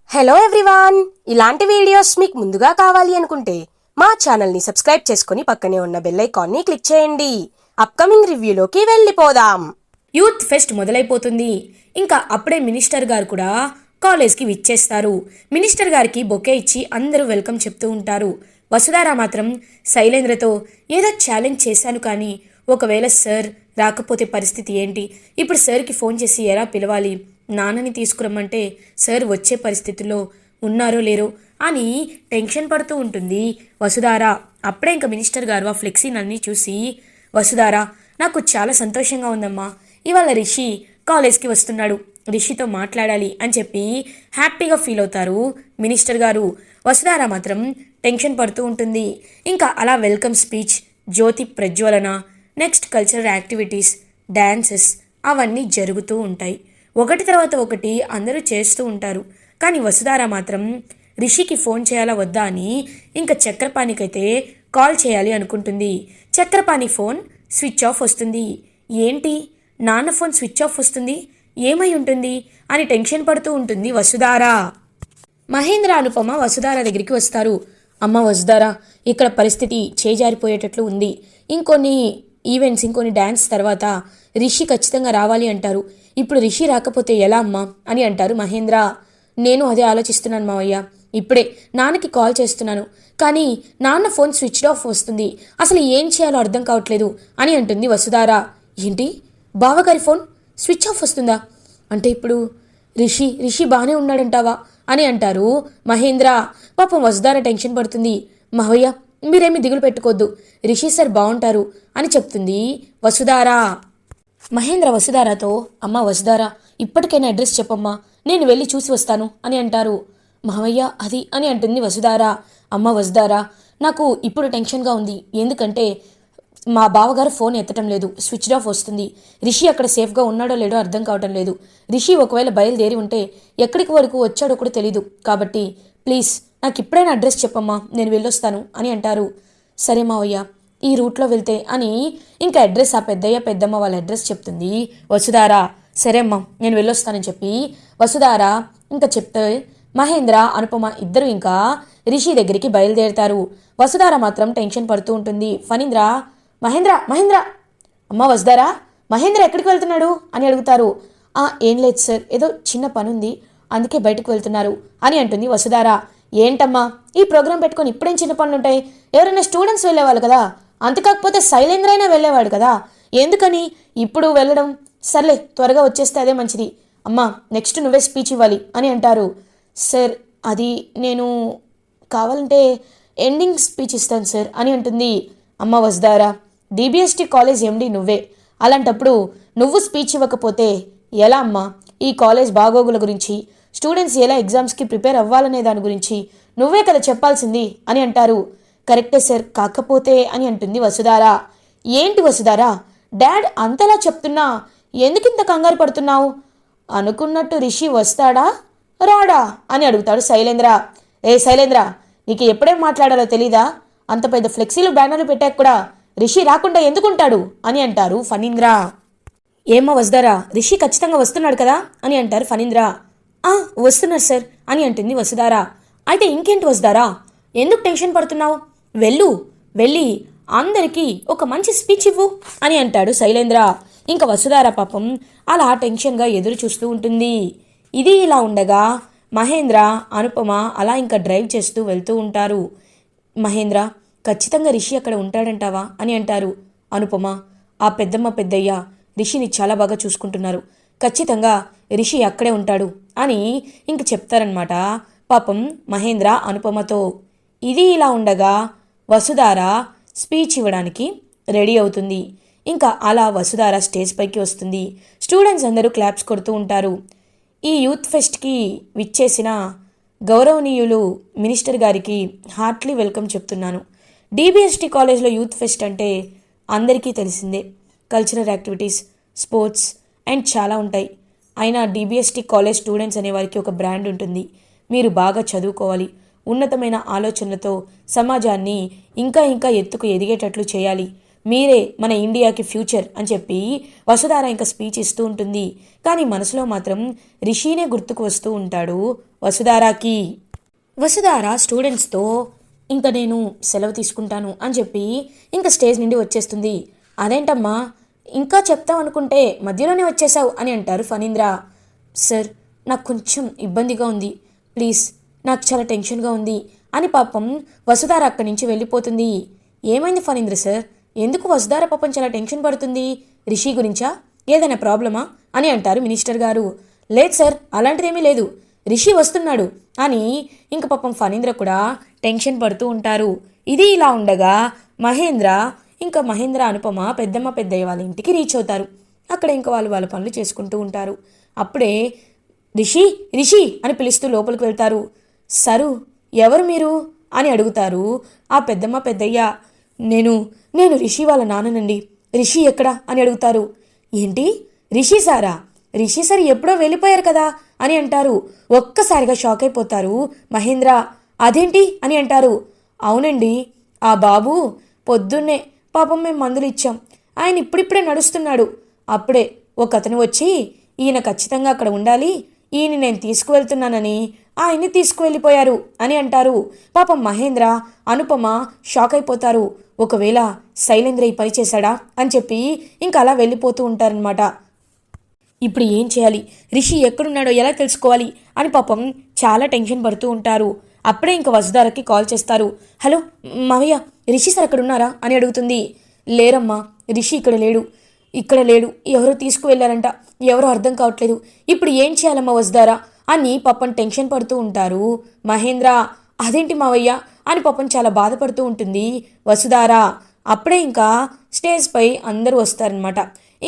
Hello everyone, ఇలాంటి videos మీకు ముందుగా కావాలి అనుకుంటే మా ఛానల్ని సబ్స్క్రైబ్ చేసుకుని పక్కనే ఉన్న బెల్ ఐకాన్ని క్లిక్ చేయండి. అప్కమింగ్ రివ్యూలోకి వెళ్ళిపోదాం. యూత్ ఫెస్ట్ మొదలైపోతుంది. ఇంకా అప్పుడే మినిస్టర్ గారు కూడా కాలేజ్కి విచ్చేస్తారు. మినిస్టర్ గారికి బొకే ఇచ్చి అందరూ వెల్కమ్ చెప్తూ ఉంటారు. వసుధార మాత్రం శైలేంద్రతో ఏదో ఛాలెంజ్ చేశాను, కానీ ఒకవేళ సార్ రాకపోతే పరిస్థితి ఏంటి? ఇప్పుడు సార్కి ఫోన్ చేసి ఎలా పిలవాలి? నాన్నని తీసుకురమ్మంటే సార్ వచ్చే పరిస్థితుల్లో ఉన్నారో లేరో అని టెన్షన్ పడుతూ ఉంటుంది వసుధార. అప్పుడే ఇంకా మినిస్టర్ గారు ఆ ఫ్లెక్సీనన్నీ చూసి, వసుధార, నాకు చాలా సంతోషంగా ఉందమ్మా, ఇవాళ రిషి కాలేజ్కి వస్తున్నాడు, రిషితో మాట్లాడాలి అని చెప్పి హ్యాపీగా ఫీల్ అవుతారు మినిస్టర్ గారు. వసుధార మాత్రం టెన్షన్ పడుతూ ఉంటుంది. ఇంకా అలా వెల్కమ్ స్పీచ్, జ్యోతి ప్రజ్వలన, నెక్స్ట్ కల్చరల్ యాక్టివిటీస్, డ్యాన్సెస్ అవన్నీ జరుగుతూ ఉంటాయి. ఒకటి తర్వాత ఒకటి అందరూ చేస్తూ ఉంటారు. కానీ వసుధార మాత్రం రిషికి ఫోన్ చేయాలా వద్దా అని ఇంకా చక్రపాణికైతే కాల్ చేయాలి అనుకుంటుంది. చక్రపాణి ఫోన్ స్విచ్ ఆఫ్ వస్తుంది. ఏంటి, నాన్న ఫోన్ స్విచ్ ఆఫ్ వస్తుంది, ఏమై ఉంటుంది అని టెన్షన్ పడుతూ ఉంటుంది వసుధార. మహేంద్ర, అనుపమ వసుధార దగ్గరికి వస్తారు. అమ్మ వసుధార, ఇక్కడ పరిస్థితి చేజారిపోయేటట్లు ఉంది. ఇంకొన్ని ఈవెంట్స్, ఇంకొన్ని డ్యాన్స్ తర్వాత రిషి ఖచ్చితంగా రావాలి అంటారు. ఇప్పుడు రిషి రాకపోతే ఎలా అమ్మా అని అంటారు మహేంద్ర. నేను అదే ఆలోచిస్తున్నాను మావయ్య, ఇప్పుడే నాన్నకి కాల్ చేస్తున్నాను, కానీ నాన్న ఫోన్ స్విచ్ ఆఫ్ వస్తుంది, అసలు ఏం చేయాలో అర్థం కావట్లేదు అని అంటుంది వసుధార. ఏంటి, బావగారి ఫోన్ స్విచ్ ఆఫ్ వస్తుందా? అంటే ఇప్పుడు రిషి బాగానే ఉన్నాడంటావా అని అంటారు మహేంద్ర. పాపం వసుధార టెన్షన్ పడుతుంది. మావయ్య, మీరేమీ దిగులు పెట్టుకోవద్దు, రిషి సార్ బాగుంటారు అని చెప్తుంది వసుధార. మహేంద్ర వసుధారతో, అమ్మ వసుధార, ఇప్పటికైనా అడ్రస్ చెప్పమ్మా, నేను వెళ్ళి చూసి వస్తాను అని అంటారు. మావయ్య అది అని అంటుంది వసుధార. అమ్మ వసుధార, నాకు ఇప్పుడు టెన్షన్గా ఉంది, ఎందుకంటే మా బావగారు ఫోన్ ఎత్తటం లేదు, స్విచ్ ఆఫ్ వస్తుంది. రిషి అక్కడ సేఫ్గా ఉన్నాడో లేడో అర్థం కావటం లేదు. రిషి ఒకవేళ బయలుదేరి ఉంటే ఎక్కడికి వరకు వచ్చాడో కూడా తెలీదు. కాబట్టి ప్లీజ్ నాకు ఇప్పుడైనా అడ్రస్ చెప్పమ్మా, నేను వెళ్ళొస్తాను అని అంటారు. సరే మావయ్య, ఈ రూట్లో వెళ్తే అని ఇంకా అడ్రస్ ఆ పెద్దయ్య పెద్దమ్మ వాళ్ళ అడ్రస్ చెప్తుంది వసుధార. సరే అమ్మా, నేను వెళ్ళొస్తానని చెప్పి వసుధార ఇంకా చెప్తే మహేంద్ర, అనుపమ ఇద్దరు ఇంకా రిషి దగ్గరికి బయలుదేరుతారు. వసుధార మాత్రం టెన్షన్ పడుతూ ఉంటుంది. ఫణీంద్ర, మహేంద్ర మహేంద్ర అమ్మ వసుధార, మహేంద్ర ఎక్కడికి వెళ్తున్నాడు అని అడుగుతారు. ఏం లేదు సార్, ఏదో చిన్న పని ఉంది, అందుకే బయటకు వెళ్తున్నారు అని అంటుంది వసుధార. ఏంటమ్మా, ఈ ప్రోగ్రాం పెట్టుకొని ఇప్పుడేం చిన్న పనులు ఉంటాయి? ఎవరైనా స్టూడెంట్స్ వెళ్ళేవాళ్ళు కదా, అంతకాకపోతే శైలేంద్ర అయినా వెళ్ళేవాడు కదా, ఎందుకని ఇప్పుడు వెళ్ళడం? సర్లే, త్వరగా వచ్చేస్తే అదే మంచిది. అమ్మా, నెక్స్ట్ నువ్వే స్పీచ్ ఇవ్వాలి అని అంటారు. సార్, అది నేను కావాలంటే ఎండింగ్ స్పీచ్ ఇస్తాను సార్ అని అంటుంది. అమ్మ వసుధార, డిబిఎస్టి కాలేజ్ ఎండి నువ్వే, అలాంటప్పుడు నువ్వు స్పీచ్ ఇవ్వకపోతే ఎలా అమ్మా? ఈ కాలేజ్ బాగోగుల గురించి, స్టూడెంట్స్ ఎలా ఎగ్జామ్స్కి ప్రిపేర్ అవ్వాలనే దాని గురించి నువ్వే కదా చెప్పాల్సింది అని అంటారు. కరెక్టే సార్, కాకపోతే అని అంటుంది వసుధార. ఏంటి వసుధార, డాడ్ అంతలా చెప్తున్నా ఎందుకింత కంగారు పడుతున్నావు? అనుకున్నట్టు రిషి వస్తాడా రాడా అని అడుగుతాడు శైలేంద్ర. శైలేంద్ర, నీకు ఎప్పుడేం మాట్లాడాలో తెలీదా? అంత పెద్ద ఫ్లెక్సీలు బ్యానర్లు పెట్టాక కూడా రిషి రాకుండా ఎందుకుంటాడు అని అంటారు ఫణీంద్ర. ఏమో వసుధార, రిషి ఖచ్చితంగా వస్తున్నాడు కదా అని అంటారు ఫణీంద్ర. వస్తున్నారు సార్ అని అంటుంది వసుధార. అయితే ఇంకేంటి వసుధార, ఎందుకు టెన్షన్ పడుతున్నావు? వెళ్ళి అందరికీ ఒక మంచి స్పీచ్ ఇవ్వు అని అంటాడు శైలేంద్ర. ఇంకా వసుధార పాపం అలా టెన్షన్గా ఎదురు చూస్తూ ఉంటుంది. ఇది ఇలా ఉండగా మహేంద్ర, అనుపమ అలా ఇంకా డ్రైవ్ చేస్తూ వెళ్తూ ఉంటారు. మహేంద్ర, ఖచ్చితంగా రిషి అక్కడ ఉంటాడంటావా అని అంటారు. అనుపమ, ఆ పెద్దమ్మ పెద్దయ్య రిషిని చాలా బాగా చూసుకుంటున్నారు, ఖచ్చితంగా రిషి అక్కడే ఉంటాడు అని ఇంక చెప్తారనమాట పాపం మహేంద్ర అనుపమతో. ఇది ఇలా ఉండగా వసుధార స్పీచ్ ఇవ్వడానికి రెడీ అవుతుంది. ఇంకా అలా వసుధార స్టేజ్ పైకి వస్తుంది. స్టూడెంట్స్ అందరూ క్లాప్స్ కొడుతూ ఉంటారు. ఈ యూత్ ఫెస్ట్కి విచ్చేసిన గౌరవనీయులు మినిస్టర్ గారికి హార్ట్లీ వెల్కమ్ చెప్తున్నాను. డిబిఎస్టి కాలేజ్లో యూత్ ఫెస్ట్ అంటే అందరికీ తెలిసిందే, కల్చరల్ యాక్టివిటీస్, స్పోర్ట్స్ అండ్ చాలా ఉంటాయి. అయినా డిబిఎస్టి కాలేజ్ స్టూడెంట్స్ అనే వారికి ఒక బ్రాండ్ ఉంటుంది. మీరు బాగా చదువుకోవాలి, ఉన్నతమైన ఆలోచనలతో సమాజాన్ని ఇంకా ఇంకా ఎత్తుకు ఎదిగేటట్లు చేయాలి, మీరే మన ఇండియాకి ఫ్యూచర్ అని చెప్పి వసుధార ఇంకా స్పీచ్ ఇస్తూ ఉంటుంది. కానీ మనసులో మాత్రం రిషినే గుర్తుకు వస్తూ ఉంటాడు వసుధారాకి. వసుధార స్టూడెంట్స్తో ఇంకా నేను సెలవు తీసుకుంటాను అని చెప్పి ఇంకా స్టేజ్ నుండి వచ్చేస్తుంది. అదేంటమ్మా ఇంకా చెప్తావు అనుకుంటే మధ్యలోనే వచ్చేసావు అని అంటారు ఫణీంద్ర. సార్ నాకు కొంచెం ఇబ్బందిగా ఉంది, ప్లీజ్ నాకు చాలా టెన్షన్గా ఉంది అని పాపం వసుధార అక్కడి నుంచి వెళ్ళిపోతుంది. ఏమైంది ఫణీంద్ర సార్, ఎందుకు వసుధార పాపం చాలా టెన్షన్ పడుతుంది? రిషి గురించా, ఏదైనా ప్రాబ్లమా అని అంటారు మినిస్టర్ గారు. లేదు సార్, అలాంటిదేమీ లేదు, రిషి వస్తున్నాడు అని ఇంక పాపం ఫణీంద్ర కూడా టెన్షన్ పడుతూ ఉంటారు. ఇది ఇలా ఉండగా మహేంద్ర అనుపమ పెద్దమ్మ పెద్దయ్య వాళ్ళ ఇంటికి రీచ్ అవుతారు. అక్కడ ఇంకా వాళ్ళు వాళ్ళ పనులు చేసుకుంటూ ఉంటారు. అప్పుడే రిషి రిషి అని పిలుస్తూ లోపలికి వెళ్తారు. సరు ఎవరు మీరు అని అడుగుతారు ఆ పెద్దమ్మ పెద్దయ్య. నేను రిషి వాళ్ళ నాన్ననండి, రిషి ఎక్కడా అని అడుగుతారు. ఏంటి రిషి సారా, రిషి సార్ ఎప్పుడో వెళ్ళిపోయారు కదా అని అంటారు. ఒక్కసారిగా షాక్ అయిపోతారు మహేంద్ర. అదేంటి అని అంటారు. అవునండి, ఆ బాబు పొద్దున్నే పాపం మేము మందులు ఇచ్చాం, ఆయన ఇప్పుడిప్పుడే నడుస్తున్నాడు. అప్పుడే ఒక అతను వచ్చి ఈయన ఖచ్చితంగా అక్కడ ఉండాలి, ఈయన నేను తీసుకువెళ్తున్నానని ఆయన్ని తీసుకువెళ్ళిపోయారు అని అంటారు. పాపం మహేంద్ర అనుపమ షాక్ అయిపోతారు. ఒకవేళ శైలేంద్ర ఈ పని చేశాడా అని చెప్పి ఇంకా అలా వెళ్ళిపోతూ ఉంటారనమాట. ఇప్పుడు ఏం చేయాలి, రిషి ఎక్కడున్నాడో ఎలా తెలుసుకోవాలి అని పాపం చాలా టెన్షన్ పడుతూ ఉంటారు. అప్పుడే ఇంకా వసుధారకి కాల్ చేస్తారు. హలో మావయ్య, రిషి సార్ అక్కడ ఉన్నారా అని అడుగుతుంది. లేరమ్మా, రిషి ఇక్కడ లేడు, ఎవరో తీసుకువెళ్ళారంట, ఎవరో అర్థం కావట్లేదు, ఇప్పుడు ఏం చేయాలమ్మా వసుధారా అని పాపం టెన్షన్ పడుతూ ఉంటారు మహేంద్ర. అదేంటి మావయ్య అని పాపం చాలా బాధపడుతూ ఉంటుంది వసుధార. అప్పుడే ఇంకా స్టేజ్పై అందరూ వస్తారనమాట.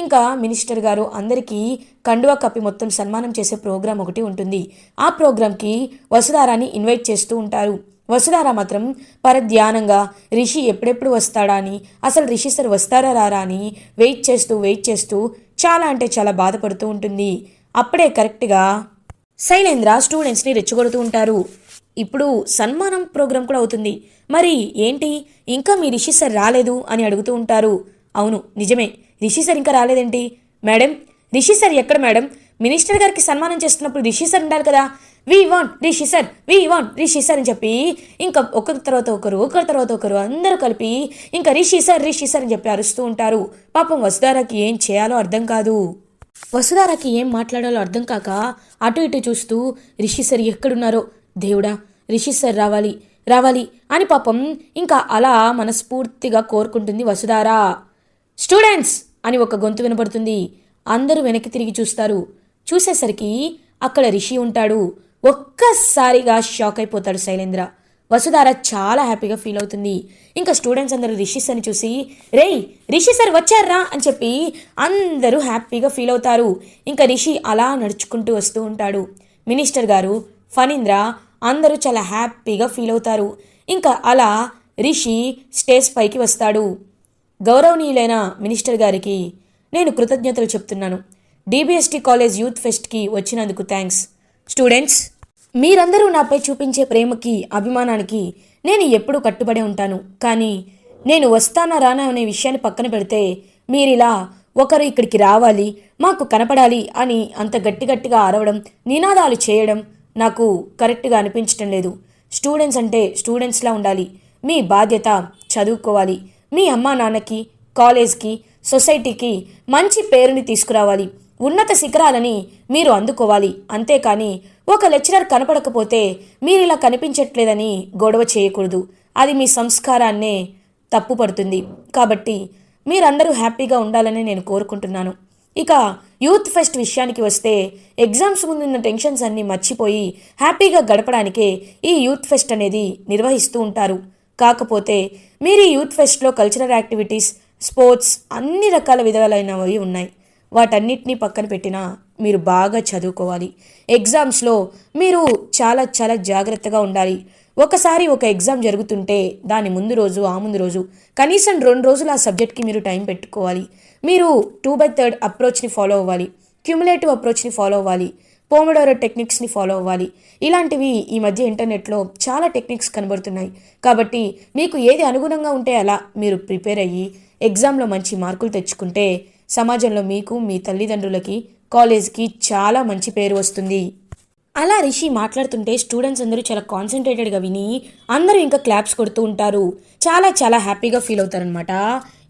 ఇంకా మినిస్టర్ గారు అందరికీ కండువా కప్పి మొత్తం సన్మానం చేసే ప్రోగ్రాం ఒకటి ఉంటుంది. ఆ ప్రోగ్రాంకి వసుధారాని ఇన్వైట్ చేస్తూ ఉంటారు. వసుధార మాత్రం పరధ్యానంగా రిషి ఎప్పుడెప్పుడు వస్తాడా అని, అసలు రిషి సార్ వస్తారా రారా అని వెయిట్ చేస్తూ చాలా అంటే చాలా బాధపడుతూ ఉంటుంది. అప్పుడే కరెక్ట్గా శైలేంద్ర స్టూడెంట్స్ని రెచ్చగొడుతూ ఉంటారు. ఇప్పుడు సన్మానం ప్రోగ్రాం కూడా అవుతుంది, మరి ఏంటి ఇంకా మీ రిషి సార్ రాలేదు అని అడుగుతూ ఉంటారు. అవును నిజమే, రిషి సార్ ఇంకా రాలేదేంటి? మేడం రిషి సార్ ఎక్కడ మేడం? మినిస్టర్ గారికి సన్మానం చేస్తున్నప్పుడు రిషి సార్ ఉండాలి కదా, వీ వాంట్ రిషి సార్ అని చెప్పి ఇంకా ఒకరి తర్వాత ఒకరు అందరూ కలిపి ఇంకా రిషి సార్ అని చెప్పి అరుస్తూ ఉంటారు. పాపం వసుధారకి ఏం చేయాలో అర్థం కాదు. వసుధారకి ఏం మాట్లాడాలో అర్థం కాక అటు ఇటు చూస్తూ రిషి సార్ ఎక్కడున్నారో దేవుడా, రిషి సార్ రావాలి అని పాపం ఇంకా అలా మనస్ఫూర్తిగా కోరుకుంటుంది వసుధార. స్టూడెంట్స్ అని ఒక గొంతు వినపడుతుంది. అందరూ వెనక్కి తిరిగి చూస్తారు. చూసేసరికి అక్కడ రిషి ఉంటాడు. ఒక్కసారిగా షాక్ అయిపోతాడు శైలేంద్ర. వసుధార చాలా హ్యాపీగా ఫీల్ అవుతుంది. ఇంకా స్టూడెంట్స్ అందరూ రిషి సార్ని చూసి రేయ్ రిషి సార్ వచ్చారా అని చెప్పి అందరూ హ్యాపీగా ఫీల్ అవుతారు. ఇంకా రిషి అలా నడుచుకుంటూ వస్తూ ఉంటాడు. మినిస్టర్ గారు, ఫణీంద్ర అందరూ చాలా హ్యాపీగా ఫీల్ అవుతారు. ఇంకా అలా రిషి స్టేజ్ పైకి వస్తాడు. గౌరవనీయులైన మినిస్టర్ గారికి నేను కృతజ్ఞతలు చెప్తున్నాను. DBST కాలేజ్ యూత్ ఫెస్ట్కి వచ్చినందుకు థ్యాంక్స్. స్టూడెంట్స్, మీరందరూ నాపై చూపించే ప్రేమకి అభిమానానికి నేను ఎప్పుడూ కట్టుబడి ఉంటాను. కానీ నేను వస్తానా రానా అనే విషయాన్ని పక్కన పెడితే మీరిలా ఒకరు ఇక్కడికి రావాలి, మాకు కనపడాలి అని అంత గట్టిగా అరవడం, నినాదాలు చేయడం నాకు కరెక్ట్గా అనిపించటం లేదు. స్టూడెంట్స్ అంటే స్టూడెంట్స్లా ఉండాలి. మీ బాధ్యత చదువుకోవాలి. మీ అమ్మా నాన్నకి, కాలేజ్కి, సొసైటీకి మంచి పేరుని తీసుకురావాలి. ఉన్నత శిఖరాలని మీరు అందుకోవాలి. అంతేకాని ఒక లెక్చరర్ కనపడకపోతే మీరు ఇలా కనిపించట్లేదని గొడవ చేయకూడదు. అది మీ సంస్కారాన్నే తప్పుపడుతుంది. కాబట్టి మీరందరూ హ్యాపీగా ఉండాలని నేను కోరుకుంటున్నాను. ఇక యూత్ ఫెస్ట్ విషయానికి వస్తే ఎగ్జామ్స్ ముందున్న టెన్షన్స్ అన్నీ మర్చిపోయి హ్యాపీగా గడపడానికే ఈ యూత్ ఫెస్ట్ అనేది నిర్వహిస్తూ ఉంటారు. కాకపోతే మీరు ఈ యూత్ ఫెస్ట్లో కల్చరల్ యాక్టివిటీస్, స్పోర్ట్స్ అన్ని రకాల విధాలైనవి ఉన్నాయి. వాటన్నిటినీ పక్కన పెట్టినా మీరు బాగా చదువుకోవాలి. ఎగ్జామ్స్లో మీరు చాలా చాలా జాగ్రత్తగా ఉండాలి. ఒకసారి ఒక ఎగ్జామ్ జరుగుతుంటే దాని ముందు రోజు, ఆ ముందు రోజు కనీసం 2 రోజులు ఆ సబ్జెక్ట్కి మీరు టైం పెట్టుకోవాలి. మీరు 2/3 అప్రోచ్ని ఫాలో అవ్వాలి. క్యుములేటివ్ అప్రోచ్ని ఫాలో అవ్వాలి. పోమోడోరో టెక్నిక్స్ని ఫాలో అవ్వాలి. ఇలాంటివి ఈ మధ్య ఇంటర్నెట్లో చాలా టెక్నిక్స్ కనబడుతున్నాయి. కాబట్టి మీకు ఏది అనుగుణంగా ఉంటే అలా మీరు ప్రిపేర్ అయ్యి ఎగ్జామ్లో మంచి మార్కులు తెచ్చుకుంటే సమాజంలో మీకు, మీ తల్లిదండ్రులకి, కాలేజ్కి చాలా మంచి పేరు వస్తుంది. అలా రిషి మాట్లాడుతుంటే స్టూడెంట్స్ అందరూ చాలా కాన్సన్ట్రేటెడ్గా విని అందరూ ఇంకా క్లాప్స్ కొడుతూ ఉంటారు. చాలా చాలా హ్యాపీగా ఫీల్ అవుతారనమాట.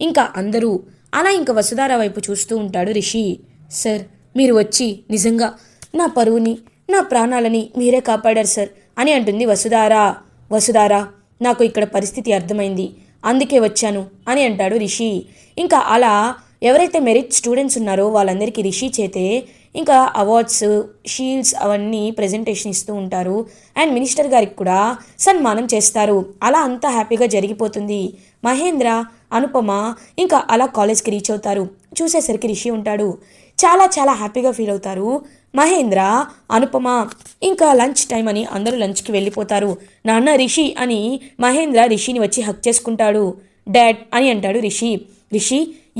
ఇంకా అందరూ అలా ఇంకా వసుధార వైపు చూస్తూ ఉంటాడు రిషి. సార్, మీరు వచ్చి నిజంగా నా పరువుని, నా ప్రాణాలని మీరే కాపాడారు సార్ అని అంటుంది వసుధార. వసుధార, నాకు ఇక్కడ పరిస్థితి అర్థమైంది, అందుకే వచ్చాను అని అంటాడు రిషి. ఇంకా అలా ఎవరైతే మెరిట్ స్టూడెంట్స్ ఉన్నారో వాళ్ళందరికీ రిషి చేతే ఇంకా అవార్డ్స్, షీల్డ్స్ అవన్నీ ప్రజెంటేషన్ ఇస్తూ ఉంటారు. అండ్ మినిస్టర్ గారికి కూడా సన్మానం చేస్తారు. అలా అంతా హ్యాపీగా జరిగిపోతుంది. మహేంద్ర, అనుపమ ఇంకా అలా కాలేజ్కి రీచ్ అవుతారు. చూసేసరికి రిషి ఉంటాడు. చాలా చాలా హ్యాపీగా ఫీల్ అవుతారు మహేంద్ర, అనుపమ. ఇంకా లంచ్ టైం అని అందరూ లంచ్కి వెళ్ళిపోతారు. నాన్న రిషి అని మహేంద్ర రిషిని వచ్చి హక్ చేసుకుంటాడు. డాడ్ అని అంటాడు రిషి. రిషి,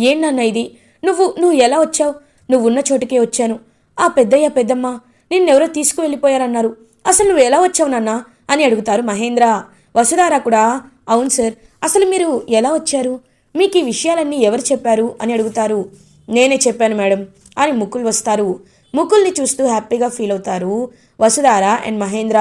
ఏంటన్న ఇది? నువ్వు ఎలా వచ్చావు? నువ్వు ఉన్న చోటుకే వచ్చాను. ఆ పెద్దమ్మ నిన్నెవరో తీసుకువెళ్ళిపోయారన్నారు. అసలు నువ్వు ఎలా వచ్చావు నాన్న అని అడుగుతారు మహేంద్ర. వసుధార కూడా, అవును సార్, అసలు మీరు ఎలా వచ్చారు? మీకు ఈ విషయాలన్నీ ఎవరు చెప్పారు అని అడుగుతారు. నేనే చెప్పాను మేడం అని ముకుల్ వస్తారు. ముకుల్ని చూస్తూ హ్యాపీగా ఫీల్ అవుతారు వసుధార అండ్ మహేంద్ర.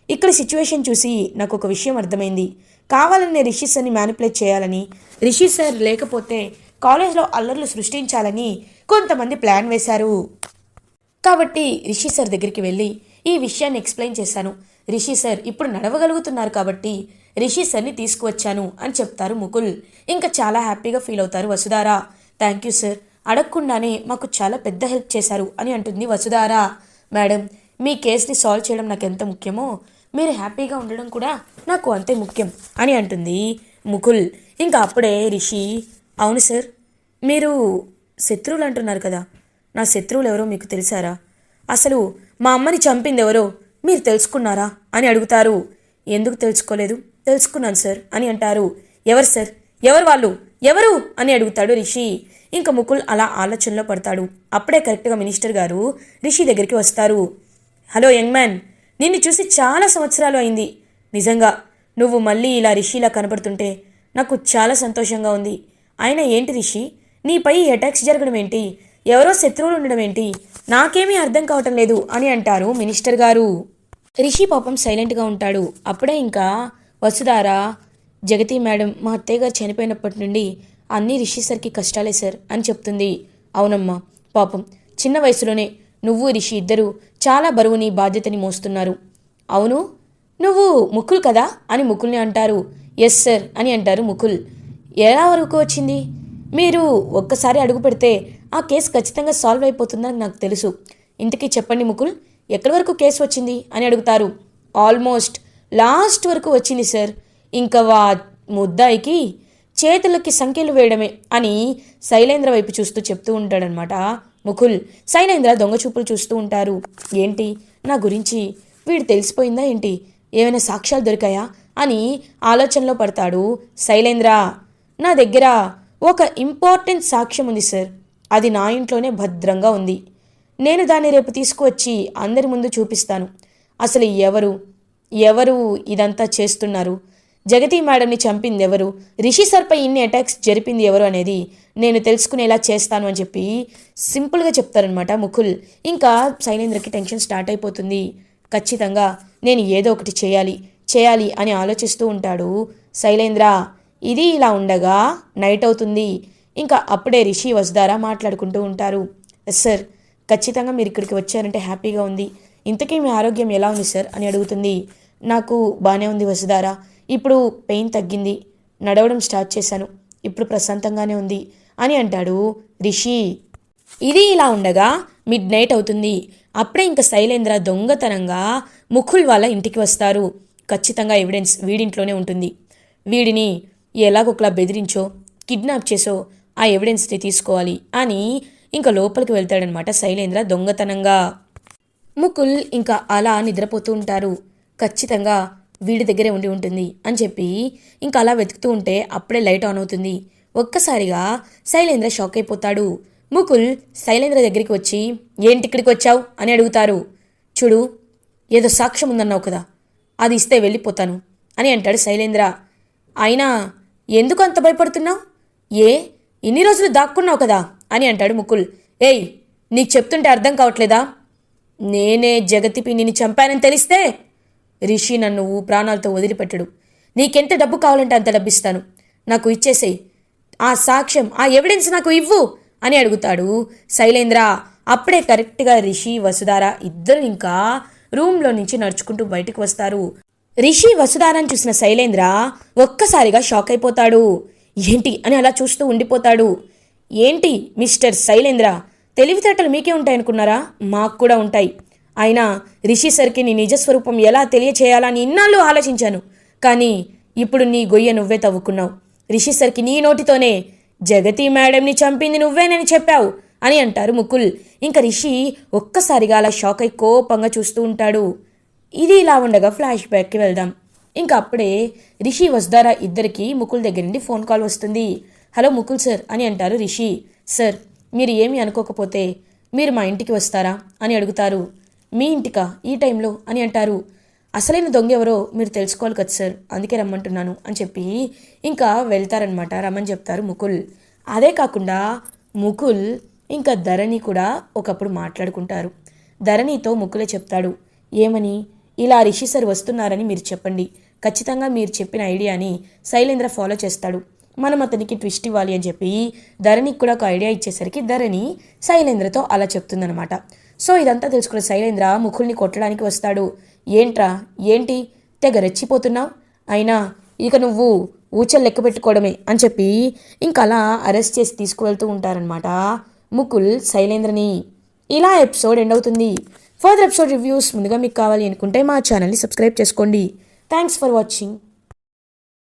ఇక్కడ సిచ్యువేషన్ చూసి నాకు ఒక విషయం అర్థమైంది. కావాలనే రిషి సార్ని మ్యానిపులేట్ చేయాలని, రిషి సార్ లేకపోతే కాలేజ్లో అల్లర్లు సృష్టించాలని కొంతమంది ప్లాన్ వేశారు. కాబట్టి రిషి సార్ దగ్గరికి వెళ్ళి ఈ విషయాన్ని ఎక్స్ప్లెయిన్ చేశాను. రిషి సార్ ఇప్పుడు నడవగలుగుతున్నారు కాబట్టి రిషి సార్ని తీసుకువచ్చాను అని చెప్తారు ముకుల్. ఇంకా చాలా హ్యాపీగా ఫీల్ అవుతారు వసుధార. థ్యాంక్ యూ సార్, అడగకుండానే మాకు చాలా పెద్ద హెల్ప్ చేశారు అని అంటుంది వసుధార. మేడం, మీ కేసుని సాల్వ్ చేయడం నాకు ఎంత ముఖ్యమో మీరు హ్యాపీగా ఉండడం కూడా నాకు అంతే ముఖ్యం అని అంటుంది ముకుల్. ఇంకా అప్పుడే రిషి, అవును సార్, మీరు శత్రువులు అంటున్నారు కదా, నా శత్రువులు ఎవరో మీకు తెలిసారా? అసలు మా అమ్మని చంపింది ఎవరో మీరు తెలుసుకున్నారా అని అడుగుతారు. ఎందుకు తెలుసుకోలేదు? తెలుసుకున్నాను సార్ అని అంటారు. ఎవరు సార్? ఎవరు వాళ్ళు? ఎవరు అని అడుగుతాడు రిషి. ఇంకా ముకుల్ అలా ఆలోచనలో పడతాడు. అప్పుడే కరెక్ట్గా మినిస్టర్ గారు రిషి దగ్గరికి వస్తారు. హలో యంగ్ మ్యాన్, నిన్ను చూసి చాలా సంవత్సరాలు అయింది. నిజంగా నువ్వు మళ్ళీ ఇలా రిషిలా కనబడుతుంటే నాకు చాలా సంతోషంగా ఉంది. అయినా ఏంటి రిషి, నీపై ఈ అటాక్స్ జరగడం ఏంటి? ఎవరో శత్రువులు ఉండడం ఏంటి? నాకేమీ అర్థం కావటం లేదు అని అంటారు మినిస్టర్ గారు. రిషి పాపం సైలెంట్గా ఉంటాడు. అప్పుడే ఇంకా వసుధార, జగతి మేడం, మా అత్తయ్య గారు చనిపోయినప్పటి నుండి అన్నీ రిషి సార్కి కష్టాలే సార్ అని చెప్తుంది. అవునమ్మా, పాపం చిన్న వయసులోనే నువ్వు రిషి ఇద్దరు చాలా బరువుని బాధ్యతని మోస్తున్నారు. అవును, నువ్వు ముకుల్ కదా అని ముకుల్ని అంటారు. ఎస్ సార్ అని అంటారు ముకుల్. ఎలా వరకు వచ్చింది? మీరు ఒక్కసారి అడుగు పెడితే ఆ కేసు ఖచ్చితంగా సాల్వ్ అయిపోతుందని నాకు తెలుసు. ఇంతకీ చెప్పండి ముకుల్, ఎక్కడి వరకు కేసు వచ్చింది అని అడుగుతారు. ఆల్మోస్ట్ లాస్ట్ వరకు వచ్చింది సార్. ఇంకా ముద్దాయికి చేతులకి సంఖ్యలు వేయడమే అని శైలేంద్ర వైపు చూస్తూ చెప్తూ ఉంటాడనమాట ముకుల్. శైలేంద్ర దొంగచూపులు చూస్తూ ఉంటారు. ఏంటి, నా గురించి వీడు తెలిసిపోయిందా ఏంటి? ఏమైనా సాక్ష్యాలు దొరికాయా అని ఆలోచనలో పడతాడు శైలేంద్ర. నా దగ్గర ఒక ఇంపార్టెంట్ సాక్ష్యం ఉంది సార్. అది నా ఇంట్లోనే భద్రంగా ఉంది. నేను దాన్ని రేపు తీసుకువచ్చి అందరి ముందు చూపిస్తాను. అసలు ఎవరు ఇదంతా చేస్తున్నారు? జగతి మేడంని చంపింది ఎవరు? రిషి సార్పై ఇన్ని అటాక్స్ జరిపింది ఎవరు అనేది నేను తెలుసుకునేలా చేస్తాను అని చెప్పి సింపుల్గా చెప్తారనమాట ముకుల్. ఇంకా శైలేంద్రకి టెన్షన్ స్టార్ట్ అయిపోతుంది. ఖచ్చితంగా నేను ఏదో ఒకటి చేయాలి అని ఆలోచిస్తూ ఉంటాడు శైలేంద్ర. ఇది ఇలా ఉండగా నైట్ అవుతుంది. ఇంకా అప్పుడే రిషి వసుధార మాట్లాడుకుంటూ ఉంటారు. సార్, ఖచ్చితంగా మీరు ఇక్కడికి వచ్చారంటే హ్యాపీగా ఉంది. ఇంతకీ మీ ఆరోగ్యం ఎలా ఉంది సార్ అని అడుగుతుంది. నాకు బాగానే ఉంది వసుధార, ఇప్పుడు పెయిన్ తగ్గింది, నడవడం స్టార్ట్ చేశాను, ఇప్పుడు ప్రశాంతంగానే ఉంది అని అంటాడు రిషి. ఇది ఇలా ఉండగా మిడ్ నైట్ అవుతుంది. అప్పుడే ఇంకా శైలేంద్ర దొంగతనంగా ముకుల్ వాళ్ళ ఇంటికి వస్తారు. ఖచ్చితంగా ఎవిడెన్స్ వీడింట్లోనే ఉంటుంది. వీడిని ఎలాగొకలా బెదిరించో కిడ్నాప్ చేసో ఆ ఎవిడెన్స్ని తీసుకోవాలి అని ఇంకా లోపలికి వెళ్తాడనమాట శైలేంద్ర దొంగతనంగా. ముకుల్ ఇంకా అలా నిద్రపోతూ ఉంటారు. ఖచ్చితంగా వీడి దగ్గరే ఉండి ఉంటుంది అని చెప్పి ఇంకా అలా వెతుకుతూ ఉంటే అప్పుడే లైట్ ఆన్ అవుతుంది. ఒక్కసారిగా శైలేంద్ర షాక్ అయిపోతాడు. ముకుల్ శైలేంద్ర దగ్గరికి వచ్చి, ఏంటి ఇక్కడికి వచ్చావు అని అడుగుతారు. చూడు, ఏదో సాక్ష్యం ఉందన్నావు కదా, అది ఇస్తే వెళ్ళిపోతాను అని అంటాడు శైలేంద్ర. అయినా ఎందుకు అంత భయపడుతున్నావు? ఏ ఇన్ని రోజులు దాక్కున్నావు కదా అని అంటాడు ముకుల్. ఏయ్, నీకు చెప్తుంటే అర్థం కావట్లేదా? నేనే జగతి పిన్నిని చంపానని తెలిస్తే రిషి నన్ను ప్రాణాలతో వదిలిపెట్టడు. నీకెంత డబ్బు కావాలంటే అంత డబ్బిస్తాను, నాకు ఇచ్చేసేయి, ఆ సాక్ష్యం, ఆ ఎవిడెన్స్ నాకు ఇవ్వు అని అడుగుతాడు శైలేంద్ర. అప్పుడే కరెక్ట్గా రిషి వసుధార ఇద్దరు ఇంకా రూమ్లో నుంచి నడుచుకుంటూ బయటకు వస్తారు. రిషి వసుధారని చూసిన శైలేంద్ర ఒక్కసారిగా షాక్ అయిపోతాడు. ఏంటి అని అలా చూస్తూ ఉండిపోతాడు. ఏంటి మిస్టర్ శైలేంద్ర, తెలివితేటలు మీకే ఉంటాయనుకున్నారా? మాకు కూడా ఉంటాయి. అయినా రిషి సర్కి నీ నిజస్వరూపం ఎలా తెలియచేయాలని ఇన్నాళ్ళు ఆలోచించాను, కానీ ఇప్పుడు నీ గొయ్య నువ్వే తవ్వుకున్నావు. రిషి సర్కి నీ నోటితోనే జగతి మేడంని చంపింది నువ్వేనని చెప్పావు అని అంటారు ముకుల్. ఇంకా రిషి ఒక్కసారిగా అలా షాక్ అయి కోపంగా చూస్తూ ఉంటాడు. ఇది ఇలా ఉండగా ఫ్లాష్ బ్యాక్కి వెళ్దాం. ఇంకా అప్పుడే రిషి వసుధార ఇద్దరికి ముకుల్ దగ్గర నుండి ఫోన్ కాల్ వస్తుంది. హలో ముకుల్ సార్ అని అంటారు రిషి. సార్, మీరు ఏమీ అనుకోకపోతే మీరు మా ఇంటికి వస్తారా అని అడుగుతారు. మీ ఇంటికా ఈ టైంలో అని అంటారు. అసలైన దొంగ ఎవరో మీరు తెలుసుకోవాలి కదా సార్, అందుకే రమ్మంటున్నాను అని చెప్పి ఇంకా వెళ్తారనమాట. రమ్మని చెప్తారు ముకుల్. అదే కాకుండా ముకుల్ ఇంకా ధరణి కూడా ఒకప్పుడు మాట్లాడుకుంటారు. ధరణితో ముకులే చెప్తాడు, ఏమని, ఇలా రిషి సార్ వస్తున్నారని మీరు చెప్పండి, ఖచ్చితంగా మీరు చెప్పిన ఐడియాని శైలేంద్ర ఫాలో చేస్తాడు, మనం అతనికి ట్విస్ట్ ఇవ్వాలి అని చెప్పి ధరణికి కూడా ఒక ఐడియా ఇచ్చేసరికి ధరణి శైలేంద్రతో అలా చెప్తుందనమాట. సో ఇదంతా తెలుసుకున్న శైలేంద్ర ముకుల్ని కొట్టడానికి వస్తాడు. ఏంట్రా, ఏంటి తెగ రెచ్చిపోతున్నావు, అయినా ఇక నువ్వు ఊచలు లెక్క పెట్టుకోవడమే అని చెప్పి ఇంకా అలా అరెస్ట్ చేసి తీసుకువెళ్తూ ఉంటారనమాట ముకుల్ శైలేంద్రని. ఇలా ఎపిసోడ్ ఎండ్ అవుతుంది. ఫర్దర్ ఎపిసోడ్ రివ్యూస్ ముందుగా మీకు కావాలి అనుకుంటే మా ఛానల్ని సబ్స్క్రైబ్ చేసుకోండి. Thanks for watching.